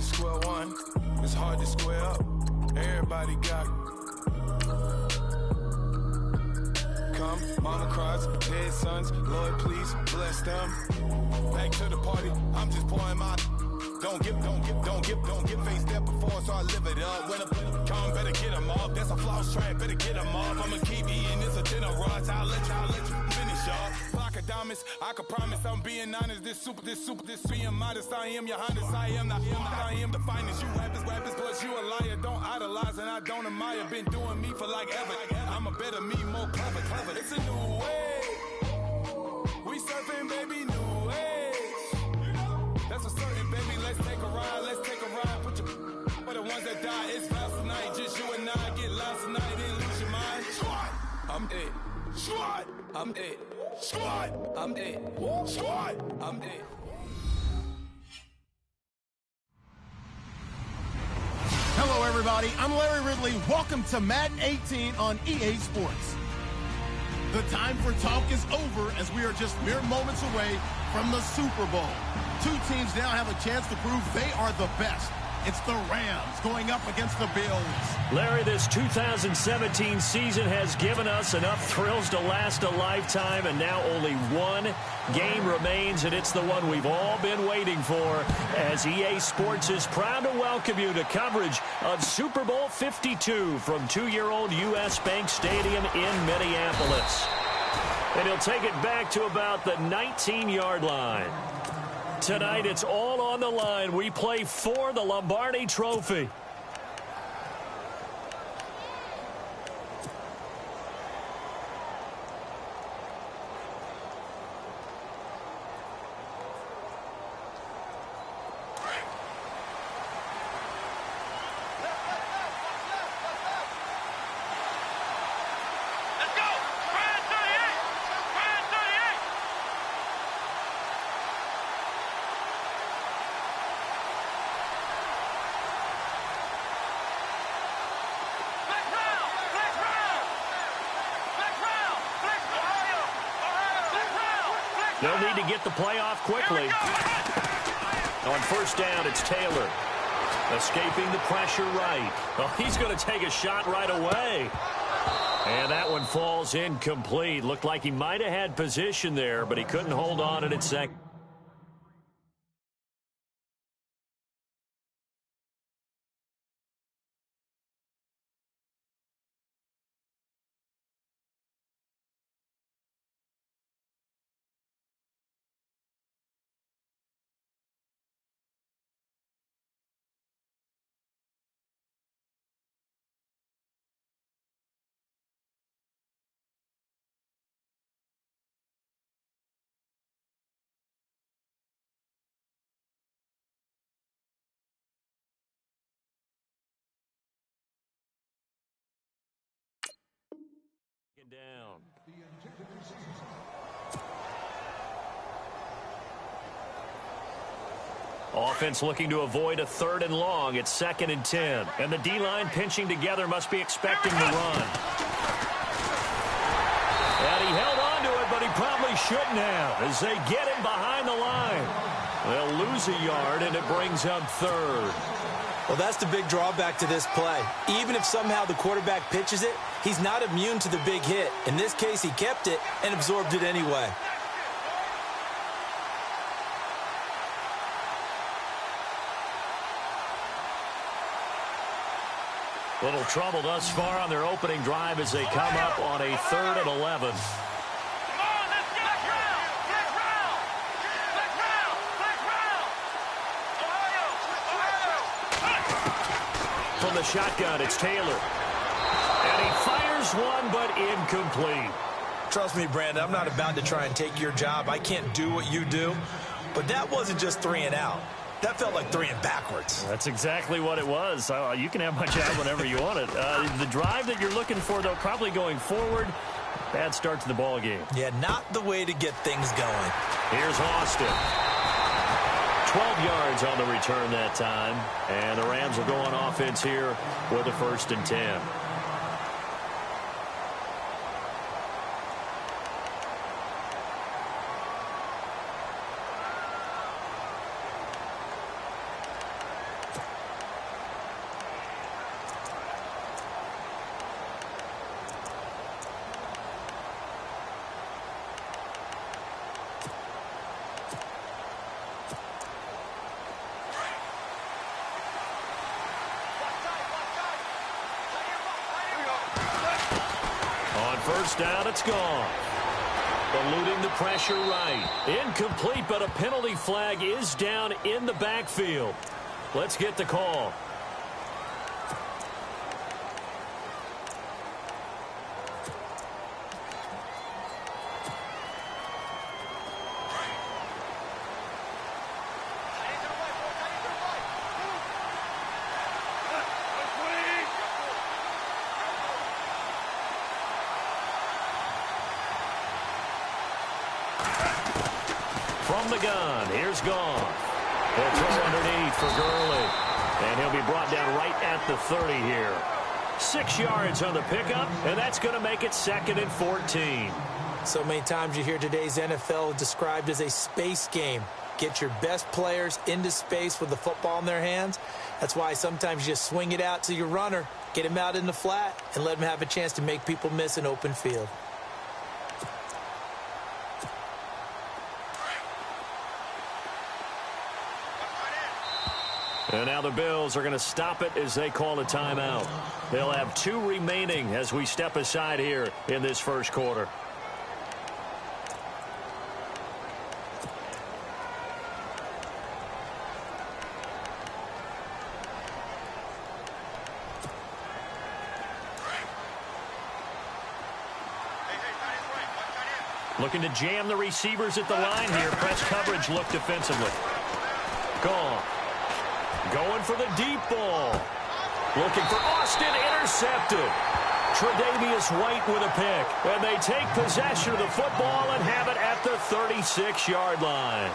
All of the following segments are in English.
square one. It's hard to square up. Everybody got come, mama cries, dead sons. Lord, please bless them. Back to the party. I'm just pouring my. Don't get faced up before, so I live it up. When a come, better get them off. That's a floss track, better get them off. I'm a kiwi and it's a dinner rush. I'll let you finish off. Block of diamonds, I can promise I'm being honest. This being modest. I am your highness. I am the finest. You rappers, plus you a liar. Don't idolize and I don't admire. Been doing me for like ever. I'm a better me, more clever. It's a new way. We surfing, baby, new age. That's a certain, baby. Let's take a ride. Put your for the ones that die. It's last night. Just you and I get lost tonight and lose your mind. Squad, I'm it. Squad, I'm it. Squad, I'm it. Squad, I'm it. Hello, everybody. I'm Larry Ridley. Welcome to Madden 18 on EA Sports. The time for talk is over as we are just mere moments away from the Super Bowl. Two teams now have a chance to prove they are the best. It's the Rams going up against the Bills. Larry, this 2017 season has given us enough thrills to last a lifetime, and now only one game remains, and it's the one we've all been waiting for, as EA Sports is proud to welcome you to coverage of Super Bowl 52 from two-year-old U.S. Bank Stadium in Minneapolis. And he'll take it back to about the 19-yard line. Tonight, it's all on the line. We play for the Lombardi Trophy. They'll need to get the play off quickly. On first down, it's Taylor. Escaping the pressure right. Oh, he's going to take a shot right away. And that one falls incomplete. Looked like he might have had position there, but he couldn't hold on at its second. Down. Offense looking to avoid a 3rd and long. It's 2nd and 10. And the D-line pinching together must be expecting the run. And he held on to it, but he probably shouldn't have as they get him behind the line. They'll lose a yard, and it brings up 3rd. Well, that's the big drawback to this play. Even if somehow the quarterback pitches it, he's not immune to the big hit. In this case, he kept it and absorbed it anyway. Little trouble thus far on their opening drive as they come up on a 3rd and 11. From the shotgun, it's Taylor. And he fires one, but incomplete. Trust me, Brandon, I'm not about to try and take your job. I can't do what you do. But that wasn't just 3 and out. That felt like 3 and backwards. That's exactly what it was. You can have my job whenever you want it. The drive that you're looking for, though, probably going forward. Bad start to the ball game. Yeah, not the way to get things going. Here's Austin. 12 yards on the return that time. And the Rams will go on offense here with a 1st and 10. first down. It's gone. Eluding the pressure right. Incomplete, but a penalty flag is down in the backfield. Let's get the call. From the gun, here's Goff. They'll throw underneath for Gurley. And he'll be brought down right at the 30 here. 6 yards on the pickup, and that's going to make it 2nd and 14. So many times you hear today's NFL described as a space game. Get your best players into space with the football in their hands. That's why sometimes you just swing it out to your runner, get him out in the flat, and let him have a chance to make people miss an open field. And now the Bills are going to stop it as they call a timeout. They'll have 2 remaining as we step aside here in this first quarter. Looking to jam the receivers at the line here. Press coverage look defensively. Gone. Going for the deep ball. Looking for Austin, intercepted. Tre'Davious White with a pick. And they take possession of the football and have it at the 36-yard line.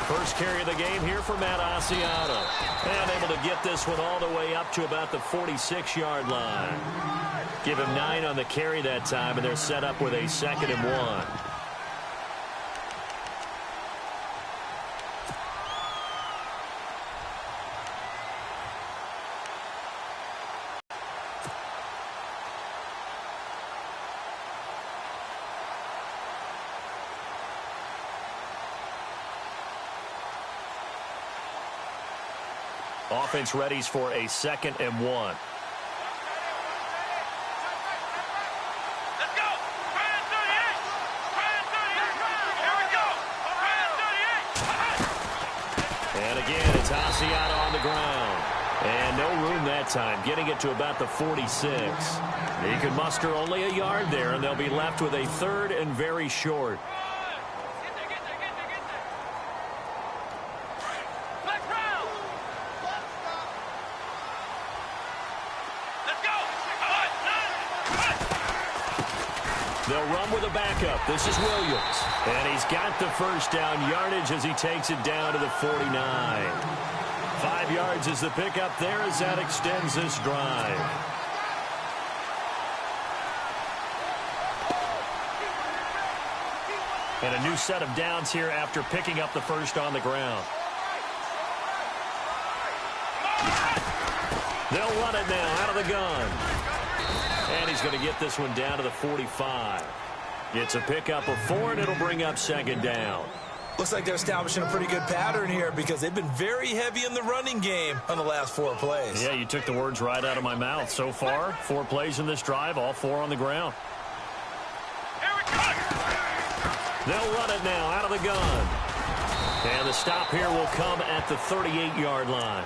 First carry of the game here for Matt Asiata. And able to get this one all the way up to about the 46-yard line. Give him 9 on the carry that time, and they're set up with a 2nd and 1. Offense readies for a 2nd and 1. And again, it's Asiata on the ground. And no room that time, getting it to about the 46. He can muster only a yard there, and they'll be left with a 3rd and very short. They'll run with a backup. This is Williams. And he's got the first down yardage as he takes it down to the 49. 5 yards is the pickup there as that extends this drive. And a new set of downs here after picking up the first on the ground. They'll run it now out of the gun. And he's going to get this one down to the 45. It's a pickup of 4, and it'll bring up 2nd down. Looks like they're establishing a pretty good pattern here because they've been very heavy in the running game on the last 4 plays. Yeah, you took the words right out of my mouth. So far, 4 plays in this drive, all 4 on the ground. They'll run it now out of the gun. And the stop here will come at the 38-yard line.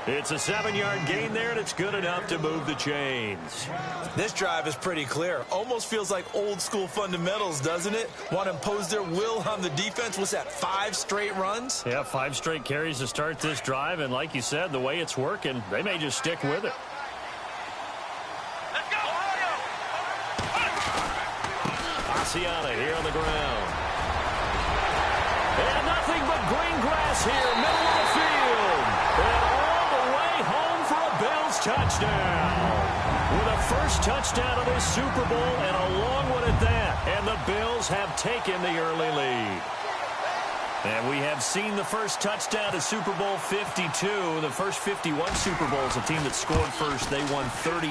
It's a 7-yard gain there, and it's good enough to move the chains. This drive is pretty clear. Almost feels like old-school fundamentals, doesn't it? Want to impose their will on the defense. What's that, 5 straight runs? Yeah, 5 straight carries to start this drive, and like you said, the way it's working, they may just stick with it. Let's go! Asiata here on the ground. And nothing but green grass here, middle of the field. And Bills touchdown. With a first touchdown of this Super Bowl and a long one at that. And the Bills have taken the early lead. And we have seen the first touchdown of Super Bowl 52. The first 51 Super Bowls, a team that scored first, they won 34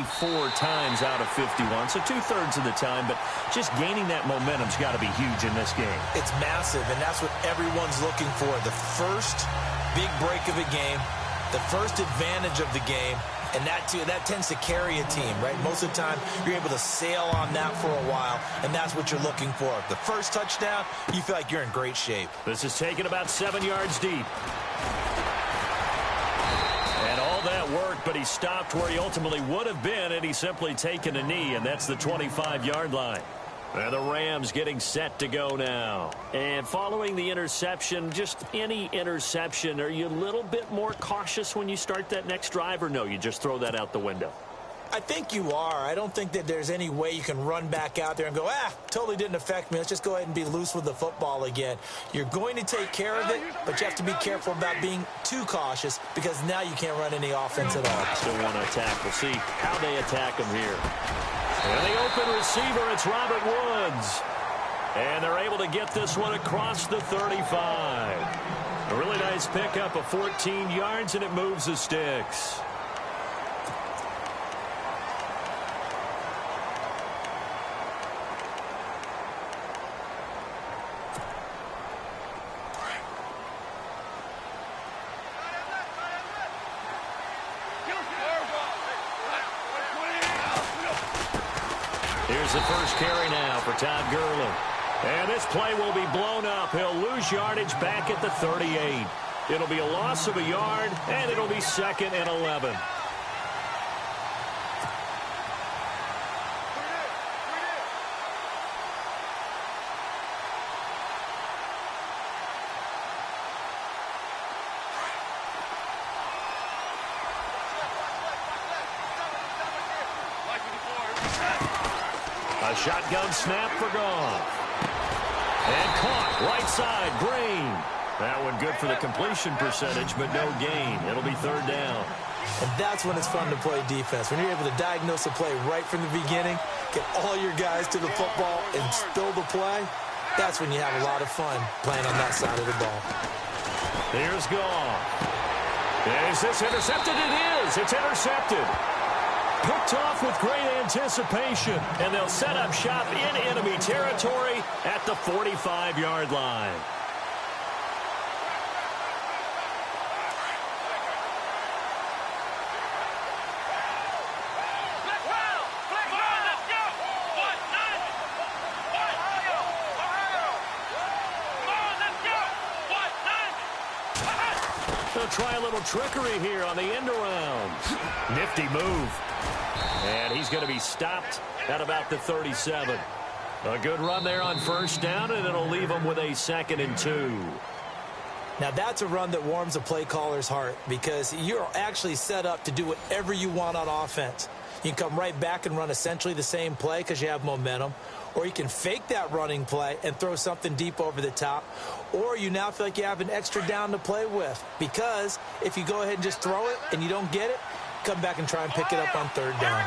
times out of 51. So two-thirds of the time, but just gaining that momentum's got to be huge in this game. It's massive, and that's what everyone's looking for. The first big break of a game, the first advantage of the game, and that tends to carry a team, right? Most of the time, you're able to sail on that for a while, and that's what you're looking for. The first touchdown, you feel like you're in great shape. This is taken about 7 yards deep. And all that work, but he stopped where he ultimately would have been, and he's simply taken a knee, and that's the 25-yard line. And the Rams getting set to go now. And following the interception, just any interception, are you a little bit more cautious when you start that next drive, or no, you just throw that out the window? I think you are. I don't think that there's any way you can run back out there and go, totally didn't affect me. Let's just go ahead and be loose with the football again. You're going to take care of it, but you have to be careful about being too cautious because now you can't run any offense at all. Still want to attack. We'll see how they attack him here. And the open receiver, it's Robert Woods. And they're able to get this one across the 35. A really nice pickup of 14 yards, and it moves the sticks. Here's the first carry now for Todd Gurley. And this play will be blown up. He'll lose yardage back at the 38. It'll be a loss of a yard, and it'll be 2nd and 11. A shotgun snap for Goff. And caught right side, Green. That one good for the completion percentage, but no gain. It'll be 3rd down. And that's when it's fun to play defense. When you're able to diagnose a play right from the beginning, get all your guys to the football and spill the play, that's when you have a lot of fun playing on that side of the ball. Here's Goff. Is this intercepted? It is. It's intercepted. Picked off with great anticipation, and they'll set up shop in enemy territory at the 45-yard line. They'll try a little trickery here on the end around. Nifty move. And he's going to be stopped at about the 37. A good run there on 1st down, and it'll leave him with a 2nd and 2. Now, that's a run that warms a play caller's heart because you're actually set up to do whatever you want on offense. You can come right back and run essentially the same play because you have momentum, or you can fake that running play and throw something deep over the top, or you now feel like you have an extra down to play with because if you go ahead and just throw it and you don't get it, come back and try and pick it up on 3rd down.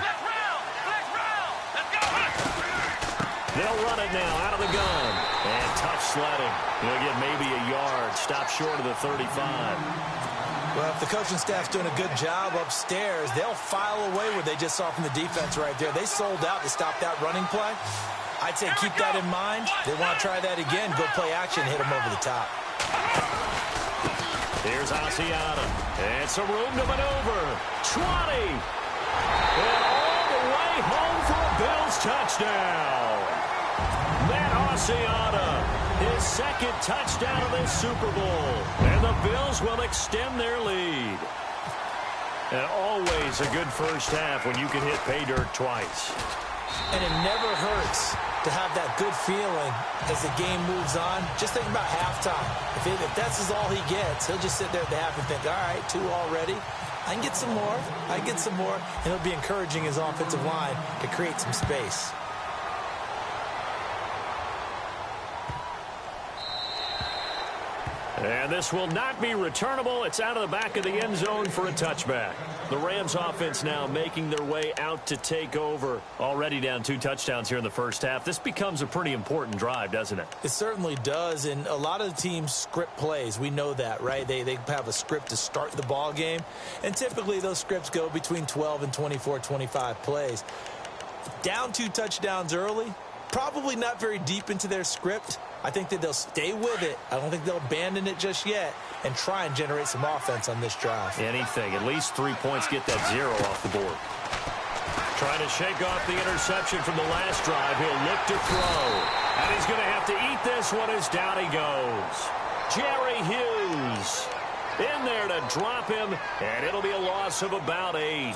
They'll run it now out of the gun. And tough sledding. He'll get maybe a yard. Stop short of the 35. Well, if the coaching staff's doing a good job upstairs, they'll file away what they just saw from the defense right there. They sold out to stop that running play. I'd say keep that in mind. They want to try that again. Go play action, hit them over the top. Here's Asiata. And some room to maneuver. 20. And all the way home for a Bills touchdown. Matt Asiata, his 2nd touchdown of this Super Bowl. And the Bills will extend their lead. And always a good first half when you can hit pay dirt twice. And it never hurts to have that good feeling as the game moves on. Just think about halftime. If that's all he gets, he'll just sit there at the half and think, all right, 2 already. I can get some more. I can get some more. And he'll be encouraging his offensive line to create some space. And this will not be returnable. It's out of the back of the end zone for a touchback. The Rams offense now making their way out to take over. Already down 2 touchdowns here in the first half. This becomes a pretty important drive, doesn't it? It certainly does, and a lot of the teams script plays. We know that, right? They have a script to start the ball game, and typically those scripts go between 12 and 24, 25 plays. Down 2 touchdowns early, probably not very deep into their script. I think that they'll stay with it. I don't think they'll abandon it just yet and try and generate some offense on this drive. Anything. At least 3 points, get that 0 off the board. Trying to shake off the interception from the last drive. He'll look to throw. And he's going to have to eat this one as down he goes. Jerry Hughes in there to drop him, and it'll be a loss of about 8.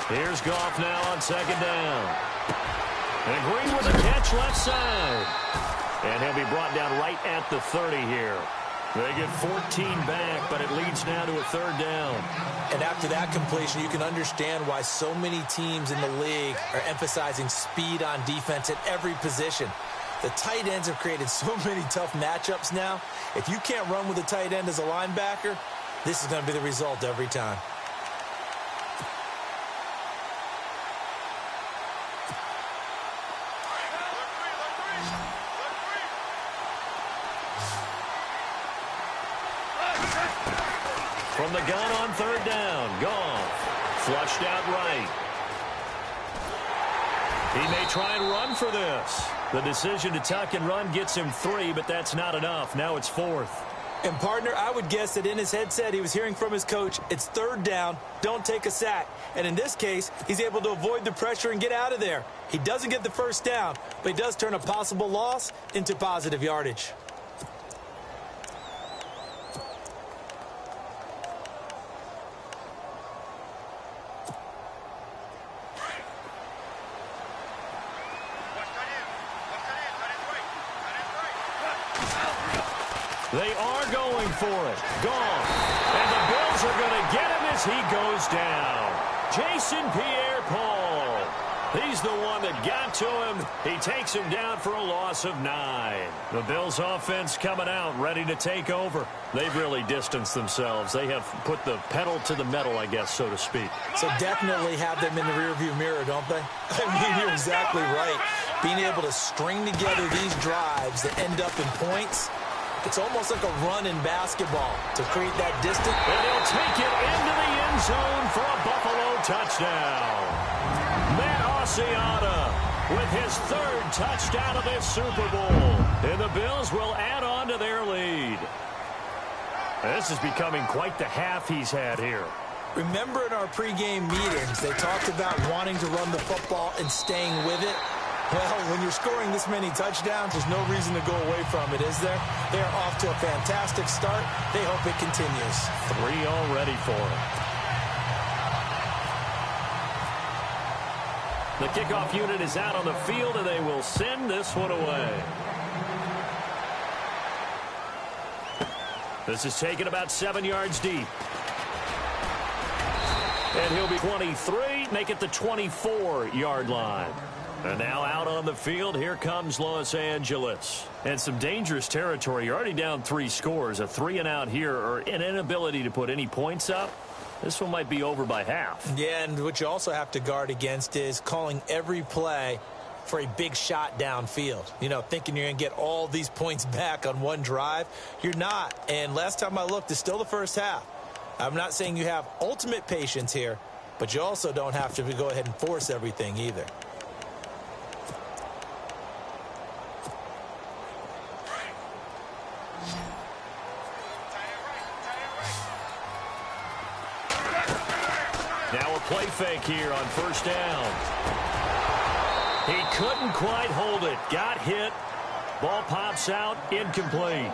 Here's Goff now on 2nd down. And Green with a catch left side. And he'll be brought down right at the 30 here. They get 14 back, but it leads now to a 3rd down. And after that completion, you can understand why so many teams in the league are emphasizing speed on defense at every position. The tight ends have created so many tough matchups now. If you can't run with a tight end as a linebacker, this is going to be the result every time. From the gun on 3rd down, Goff flushed out right. He may try and run for this. The decision to tuck and run gets him 3, but that's not enough. Now it's 4th. And, partner, I would guess that in his headset he was hearing from his coach, it's 3rd down, don't take a sack. And in this case, he's able to avoid the pressure and get out of there. He doesn't get the 1st down, but he does turn a possible loss into positive yardage. They are going for it. Gone. And the Bills are going to get him as he goes down. Jason Pierre-Paul. He's the one that got to him. He takes him down for a loss of 9. The Bills offense coming out, ready to take over. They've really distanced themselves. They have put the pedal to the metal, I guess, so to speak. So definitely have them in the rearview mirror, don't they? I mean, you're exactly right. Being able to string together these drives that end up in points, it's almost like a run in basketball to create that distance. And he'll take it into the end zone for a Buffalo touchdown. Matt Asiata with his 3rd touchdown of this Super Bowl. And the Bills will add on to their lead. This is becoming quite the half he's had here. Remember in our pregame meetings, they talked about wanting to run the football and staying with it. Well, when you're scoring this many touchdowns, there's no reason to go away from it, is there? They are off to a fantastic start. They hope it continues. 3 already for him. The kickoff unit is out on the field, and they will send this one away. This is taken about 7 yards deep. And he'll be 23, make it the 24-yard line. And now out on the field, here comes Los Angeles. And some dangerous territory. You're already down 3 scores. A 3-and-out here, or an inability to put any points up. This one might be over by half. Yeah, and what you also have to guard against is calling every play for a big shot downfield. You know, thinking you're going to get all these points back on one drive. You're not. And last time I looked, it's still the first half. I'm not saying you have ultimate patience here, but you also don't have to go ahead and force everything either. Now a play fake here on 1st down. He couldn't quite hold it. Got hit. Ball pops out. Incomplete.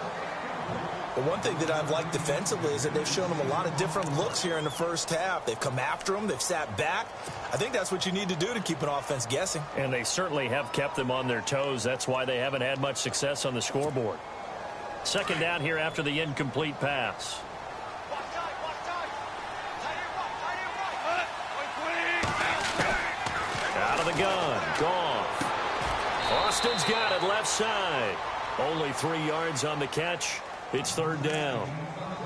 But one thing that I've liked defensively is that they've shown him a lot of different looks here in the first half. They've come after him. They've sat back. I think that's what you need to do to keep an offense guessing. And they certainly have kept them on their toes. That's why they haven't had much success on the scoreboard. 2nd down here after the incomplete pass. the gun. Goff. Austin's got it left side. Only 3 yards on the catch. It's third down.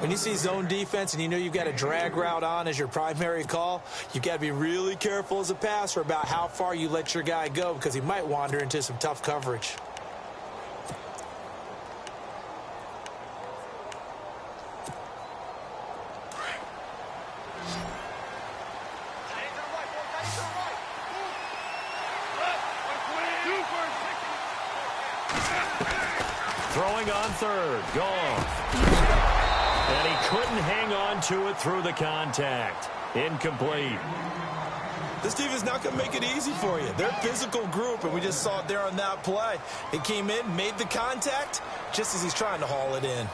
When you see zone defense and you know you've got a drag route on as your primary call, you've got to be really careful as a passer about how far you let your guy go because he might wander into some tough coverage. Throwing on third. Goff. And he couldn't hang on to it through the contact. Incomplete. This team is not going to make it easy for you. They're a physical group, and we just saw it there on that play. He came in, made the contact, just as he's trying to haul it in.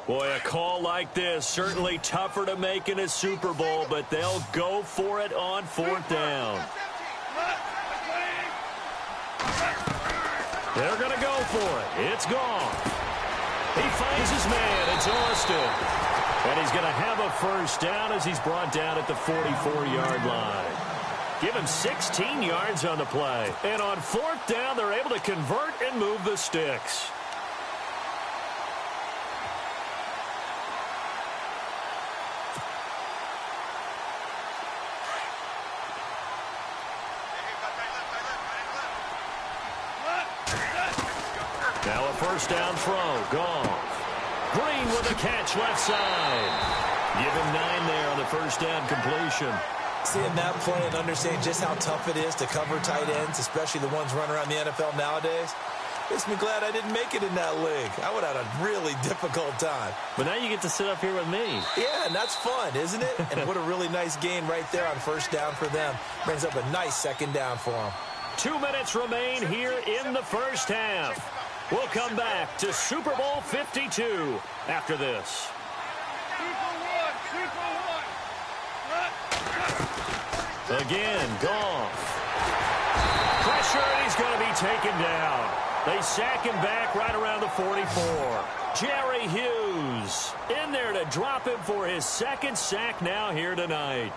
Boy, a call like this, certainly tougher to make in a Super Bowl, but they'll go for it on fourth down. They're going to go for it. It's gone. He finds his man. It's Austin. And he's going to have a first down as he's brought down at the 44-yard line. Give him 16 yards on the play. And on fourth down, they're able to convert and move the sticks. Now a first down throw. Goff. Green with a catch left side. Give him 9 there on the first down completion. Seeing that play and understanding just how tough it is to cover tight ends, especially the ones running around the NFL nowadays, makes me glad I didn't make it in that league. I would have had a really difficult time. But now you get to sit up here with me. Yeah, and that's fun, isn't it? And what a really nice gain right there on first down for them. Brings up a nice second down for them. 2 minutes remain here in the first half. We'll come back to Super Bowl 52 after this. Again, Goff. Pressure, and he's going to be taken down. They sack him back right around the 44. Jerry Hughes in there to drop him for his second sack now here tonight.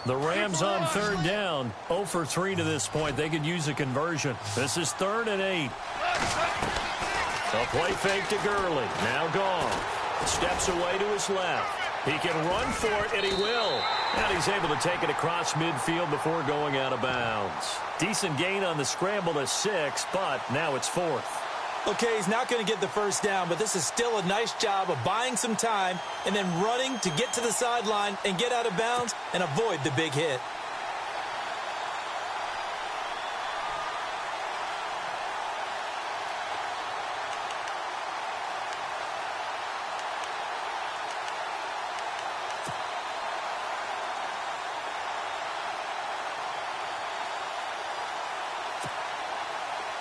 The Rams on third down, 0 for 3 to this point. They could use a conversion. This is 3rd and 8. A play fake to Gurley. Now Goff. Steps away to his left. He can run for it, and he will. And he's able to take it across midfield before going out of bounds. Decent gain on the scramble to 6, but now it's 4th. Okay, he's not going to get the first down, but this is still a nice job of buying some time and then running to get to the sideline and get out of bounds and avoid the big hit.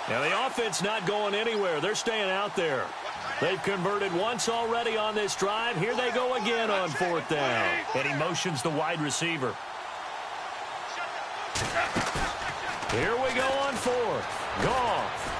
Now the offense not going anywhere. They're staying out there. They've converted once already on this drive. Here they go again on fourth down. And he motions the wide receiver. Here we go on fourth. Goff.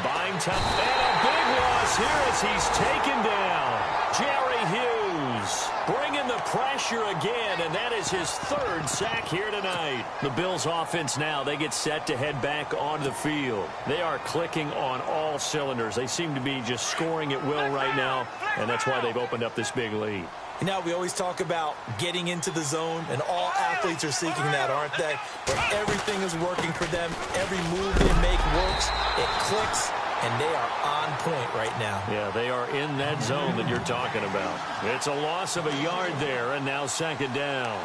Buying time. And a big loss here as he's taken down. Jerry Hughes bringing the pressure again, and that is his 3rd sack here tonight. The Bills offense now, they get set to head back onto the field. They are clicking on all cylinders. They seem to be just scoring at will right now, and that's why they've opened up this big lead. You know, we always talk about getting into the zone, and all athletes are seeking that, aren't they? But everything is working for them. Every move they make works. It clicks, and they are on point right now. Yeah, they are in that zone that you're talking about. It's a loss of a yard there, and now 2nd down.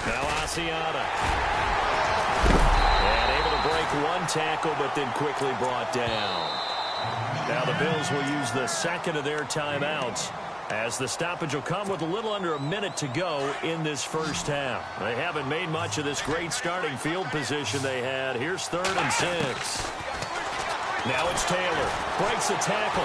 Now Asiata. And able to break one tackle, but then quickly brought down. Now the Bills will use the second of their timeouts, as the stoppage will come with a little under a minute to go in this first half. They haven't made much of this great starting field position they had. Here's 3rd and 6. Now it's Taylor. Breaks a tackle.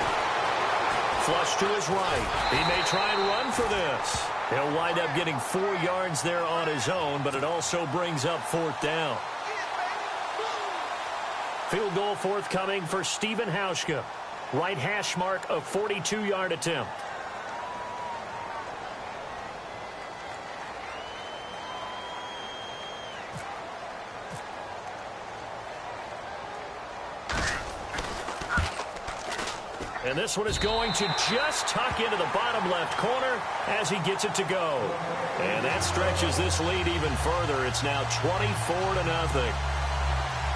Flush to his right. He may try and run for this. He'll wind up getting 4 yards there on his own, but it also brings up 4th down. Field goal forthcoming for Stephen Hauschka. Right hash mark, a 42-yard attempt. And this one is going to just tuck into the bottom left corner as he gets it to go. And that stretches this lead even further. It's now 24-0.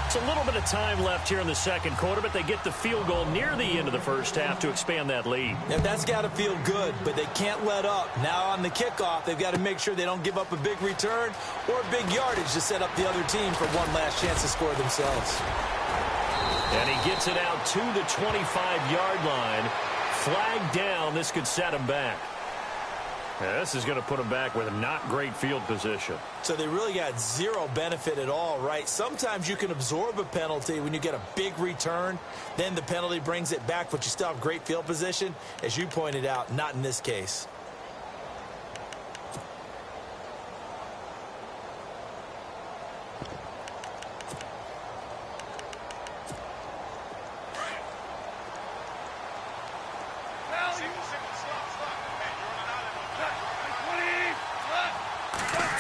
It's a little bit of time left here in the second quarter, but they get the field goal near the end of the first half to expand that lead. Yeah, that's got to feel good, but they can't let up. Now on the kickoff, they've got to make sure they don't give up a big return or a big yardage to set up the other team for one last chance to score themselves. And he gets it out to the 25-yard line. Flag down. This could set him back. Yeah, this is going to put him back with a not great field position. So they really got zero benefit at all, right? Sometimes you can absorb a penalty when you get a big return. Then the penalty brings it back, but you still have great field position. As you pointed out, not in this case.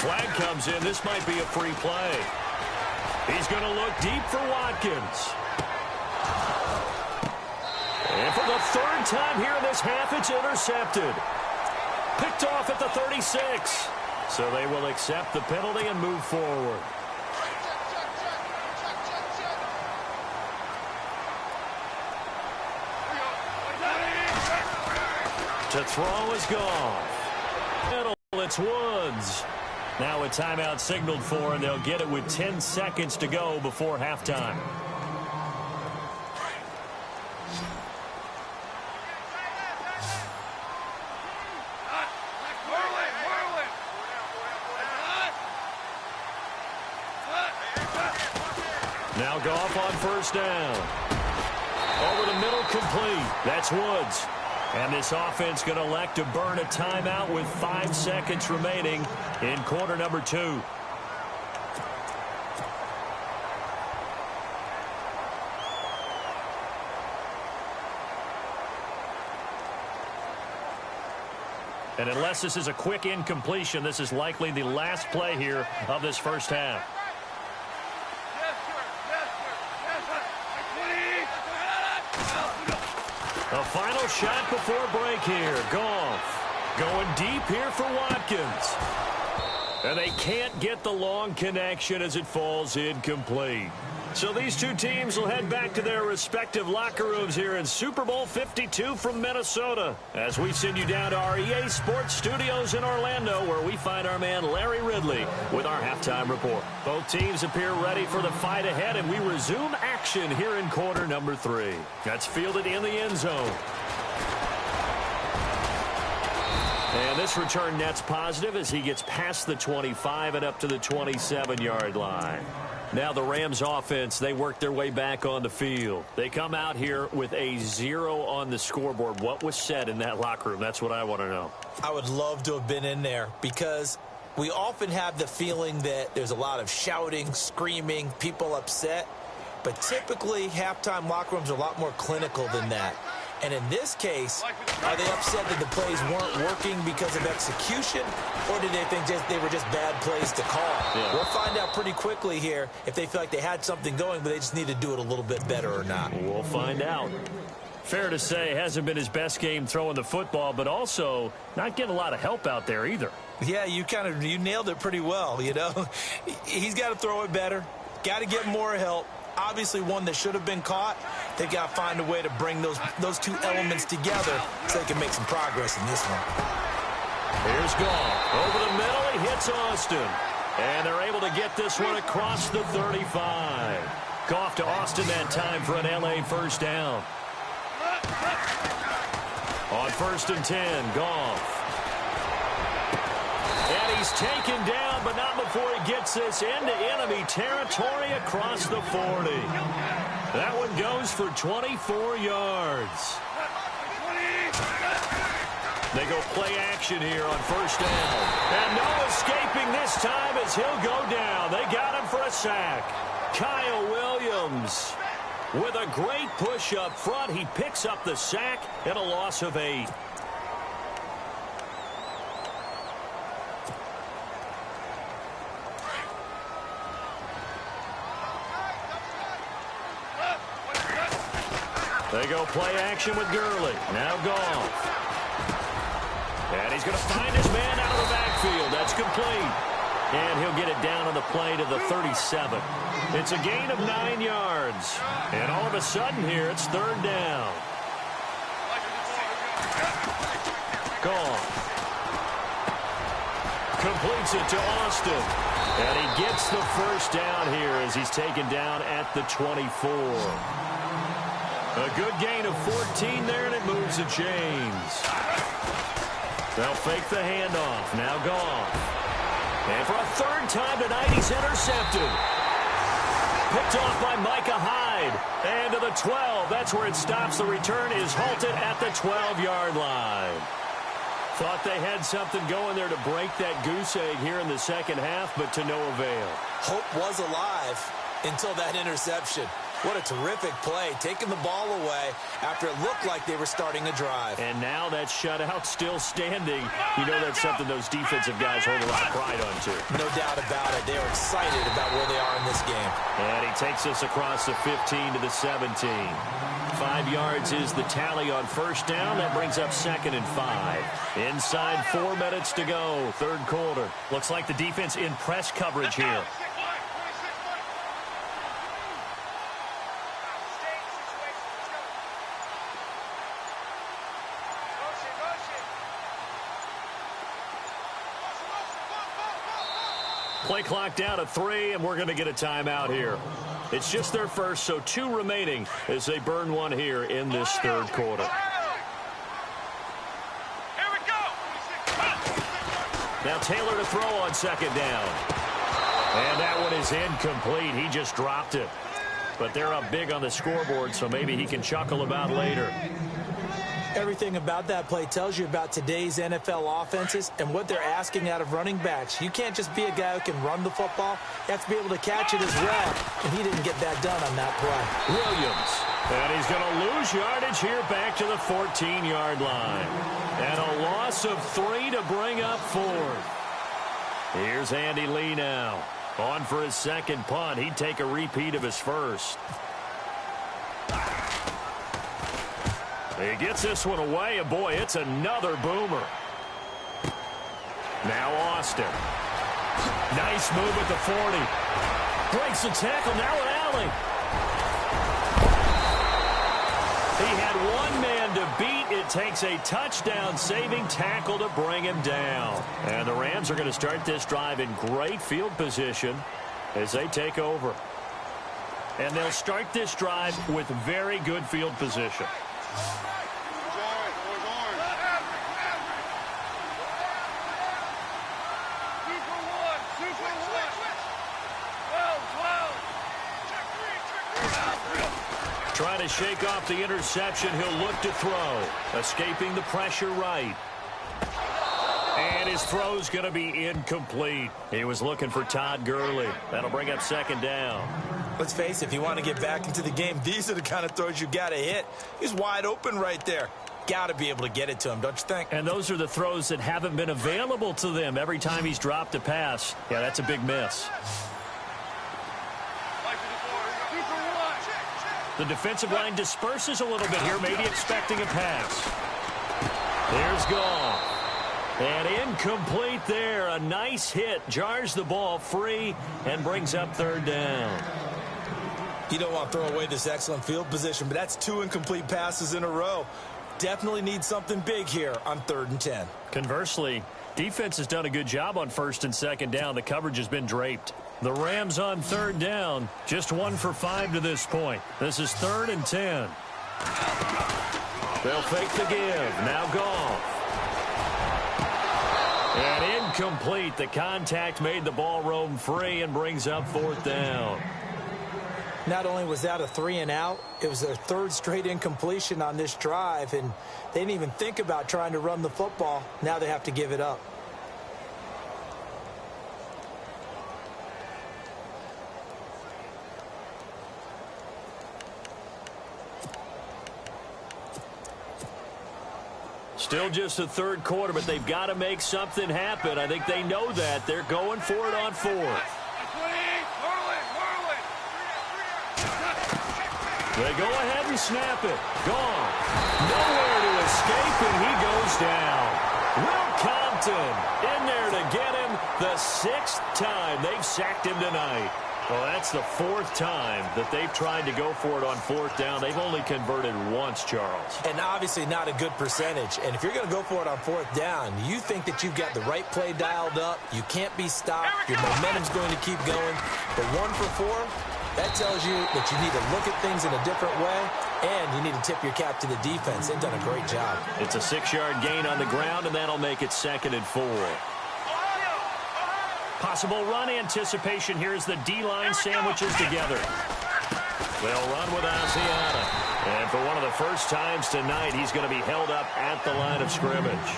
Flag comes in. This might be a free play. He's going to look deep for Watkins. And for the 3rd time here in this half, it's intercepted. Picked off at the 36. So they will accept the penalty and move forward. To throw is gone. It's Woods. Now a timeout signaled for, and they'll get it with 10 seconds to go before halftime. Now Goff on first down. Over the middle, complete. That's Woods. And this offense going to elect to burn a timeout with 5 seconds remaining in quarter number 2. And unless this is a quick incompletion, this is likely the last play here of this first half. A final shot before break here. Goff going deep here for Watkins. And they can't get the long connection as it falls incomplete. So these two teams will head back to their respective locker rooms here in Super Bowl 52 from Minnesota, as we send you down to our EA Sports Studios in Orlando, where we find our man Larry Ridley with our halftime report. Both teams appear ready for the fight ahead, and we resume action here in quarter number 3. That's fielded in the end zone. And this return net's positive as he gets past the 25 and up to the 27-yard line. Now the Rams offense, they work their way back on the field. They come out here with a 0 on the scoreboard. What was said in that locker room? That's what I want to know. I would love to have been in there, because we often have the feeling that there's a lot of shouting, screaming, people upset. But typically, halftime locker rooms are a lot more clinical than that. And in this case, are they upset that the plays weren't working because of execution, or did they think they were just bad plays to call? Yeah. We'll find out pretty quickly here if they feel like they had something going, but they just need to do it a little bit better or not. We'll find out. Fair to say, hasn't been his best game throwing the football, but also not getting a lot of help out there either. Yeah, you nailed it pretty well, you know. He's got to throw it better, got to get more help. Obviously one that should have been caught. They've got to find a way to bring those two elements together so they can make some progress in this one. Here's Goff. Over the middle, he hits Austin. And they're able to get this one across the 35. Goff to Austin that time for an LA first down. On 1st and 10, Goff. And he's taken down, but not before he gets this into enemy territory across the 40. That one goes for 24 yards. They go play action here on 1st down. And no escaping this time as he'll go down. They got him for a sack. Kyle Williams with a great push up front. He picks up the sack and a loss of 8. They go play action with Gurley. Now Goff. And he's going to find his man out of the backfield. That's complete. And he'll get it down on the play to the 37. It's a gain of 9 yards. And all of a sudden here, it's 3rd down. Goff. Completes it to Austin. And he gets the 1st down here as he's taken down at the 24. A good gain of 14 there, and it moves the chains. They'll fake the handoff. Now Goff. And for a 3rd time tonight, he's intercepted. Picked off by Micah Hyde. And to the 12. That's where it stops. The return is halted at the 12-yard line. Thought they had something going there to break that goose egg here in the second half, but to no avail. Hope was alive until that interception. What a terrific play, taking the ball away after it looked like they were starting a drive. And now that shutout still standing. You know that's something those defensive guys hold a lot of pride on, too. No doubt about it. They are excited about where they are in this game. And he takes us across the 15 to the 17. 5 yards is the tally on 1st down. That brings up 2nd and 5. Inside 4 minutes to go, 3rd quarter. Looks like the defense in press coverage here. Play clock down to 3, and we're going to get a timeout here. It's just their first, so 2 remaining as they burn one here in this 3rd quarter. Here we go. Now Taylor to throw on 2nd down. And that one is incomplete. He just dropped it. But they're up big on the scoreboard, so maybe he can chuckle about later. Everything about that play tells you about today's NFL offenses and what they're asking out of running backs. You can't just be a guy who can run the football. You have to be able to catch it as well. And he didn't get that done on that play. Williams. And he's going to lose yardage here back to the 14-yard line. And a loss of 3 to bring up 4th. Here's Andy Lee now. On for his 2nd punt. He'd take a repeat of his 1st. He gets this one away, and boy, it's another boomer. Now Austin. Nice move at the 40. Breaks the tackle, now an alley. He had one man to beat. It takes a touchdown-saving tackle to bring him down. And the Rams are going to start this drive in great field position as they take over. And they'll start this drive with very good field position. Trying to shake off the interception. He'll look to throw. Escaping the pressure right. And his throw's going to be incomplete. He was looking for Todd Gurley. That'll bring up 2nd down. Let's face it, if you want to get back into the game, these are the kind of throws you got to hit. He's wide open right there. Got to be able to get it to him, don't you think? And those are the throws that haven't been available to them every time he's dropped a pass. Yeah, that's a big miss. The defensive line disperses a little bit here, maybe expecting a pass. Here's Goff. And incomplete there. A nice hit. Jars the ball free and brings up 3rd down. You don't want to throw away this excellent field position, but that's 2 incomplete passes in a row. Definitely need something big here on 3rd and 10. Conversely, defense has done a good job on 1st and 2nd down. The coverage has been draped. The Rams on 3rd down, just 1 for 5 to this point. This is 3rd and 10. They'll fake the give. Now Goff. And incomplete. The contact made the ball roam free and brings up 4th down. Not only was that a 3-and-out, it was their 3rd straight incompletion on this drive, and they didn't even think about trying to run the football. Now they have to give it up. Still just the 3rd quarter, but they've got to make something happen. I think they know that. They're going for it on 4th. They go ahead and snap it. Gone. Nowhere to escape, and he goes down. Will Compton in there to get him the 6th time they've sacked him tonight. Well, that's the 4th time that they've tried to go for it on 4th down. They've only converted once, Charles. And obviously not a good percentage. And if you're going to go for it on 4th down, you think that you've got the right play dialed up. You can't be stopped. Your momentum's going to keep going. But 1 for 4, that tells you that you need to look at things in a different way, and you need to tip your cap to the defense. They've done a great job. It's a 6-yard gain on the ground, and that'll make it 2nd and 4. Possible run anticipation. Here's the D-line sandwiches together. They'll run with Asiata. And for one of the first times tonight, he's going to be held up at the line of scrimmage.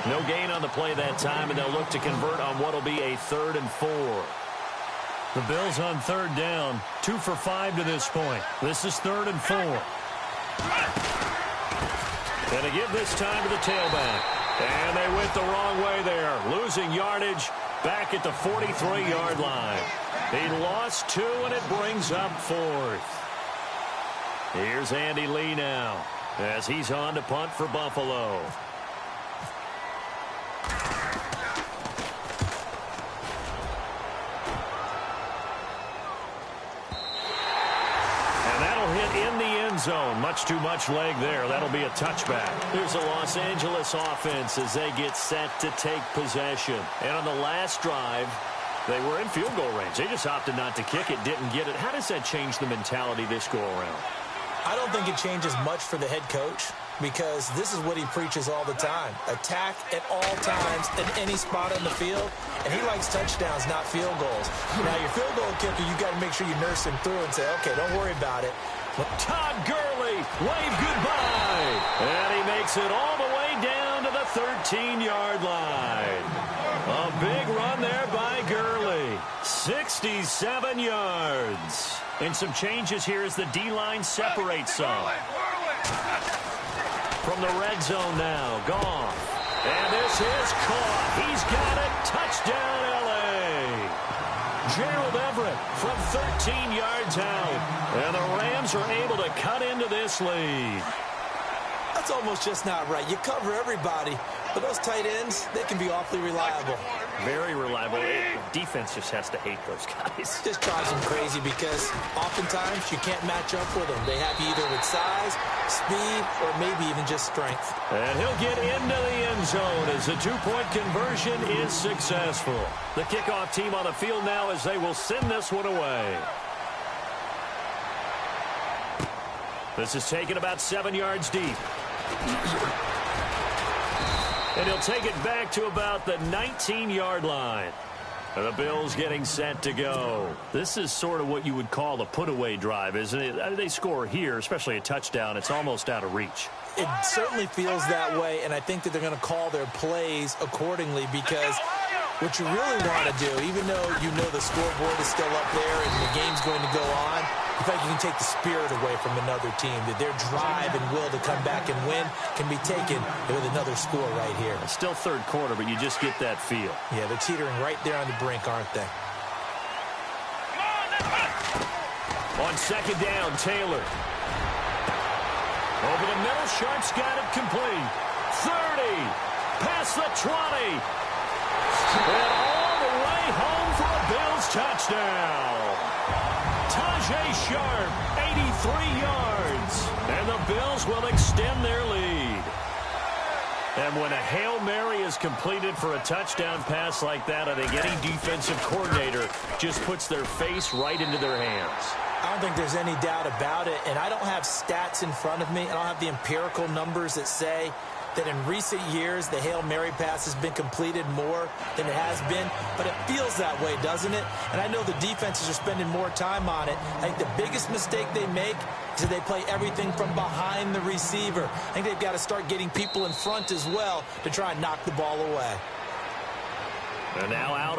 No gain on the play that time, and they'll look to convert on what will be a 3rd and 4. The Bills on 3rd down, 2 for 5 to this point. This is 3rd and 4. And they give this time to the tailback. And they went the wrong way there, losing yardage back at the 43-yard line. He lost 2, and it brings up 4th. Here's Andy Lee now as he's on to punt for Buffalo. In the end zone. Much too much leg there. That'll be a touchback. Here's the Los Angeles offense as they get set to take possession. And on the last drive, they were in field goal range. They just opted not to kick it, didn't get it. How does that change the mentality this go around? I don't think it changes much for the head coach, because this is what he preaches all the time. Attack at all times in any spot on the field, and he likes touchdowns, not field goals. Now, your field goal kicker, you got to make sure you nurse him through and say, okay, don't worry about it. Todd Gurley, wave goodbye. And he makes it all the way down to the 13-yard line. A big run there by Gurley. 67 yards. And some changes here as the D-line separates some. From the red zone now, Goff. And this is caught. He's got it. Touchdown, L.A. Gerald Everett from 13 yards out. And the Rams are able to cut into this lead. That's almost just not right. You cover everybody, but those tight ends, they can be awfully reliable. Very reliable. Defense just has to hate those guys. Just drives them crazy because oftentimes you can't match up with them. They have you either with size, speed, or maybe even just strength. And he'll get into the end zone as the two-point conversion is successful. The kickoff team on the field now as they will send this one away. This is taken about 7 yards deep. And he'll take it back to about the 19-yard line. And the Bills getting set to go. This is sort of what you would call a put-away drive, isn't it? They score here, especially a touchdown. It's almost out of reach. It certainly feels that way, and I think that they're going to call their plays accordingly because what you really want to do, even though you know the scoreboard is still up there and the game's going to go on, in fact, you can take the spirit away from another team, that their drive and will to come back and win can be taken with another score right here. It's still third quarter, but you just get that feel. Yeah, they're teetering right there on the brink, aren't they? On second down, Taylor. Over the middle, Sharp's got it complete. 30, past the 20. And all the way home for a Bills touchdown. Tajay Sharp, 83 yards. And the Bills will extend their lead. And when a Hail Mary is completed for a touchdown pass like that, I think any defensive coordinator just puts their face right into their hands. I don't think there's any doubt about it, and I don't have stats in front of me. I don't have the empirical numbers that say that in recent years the Hail Mary pass has been completed more than it has been, but it feels that way, doesn't it? And I know the defenses are spending more time on it. I think the biggest mistake they make is that they play everything from behind the receiver. I think they've got to start getting people in front as well to try and knock the ball away. And now out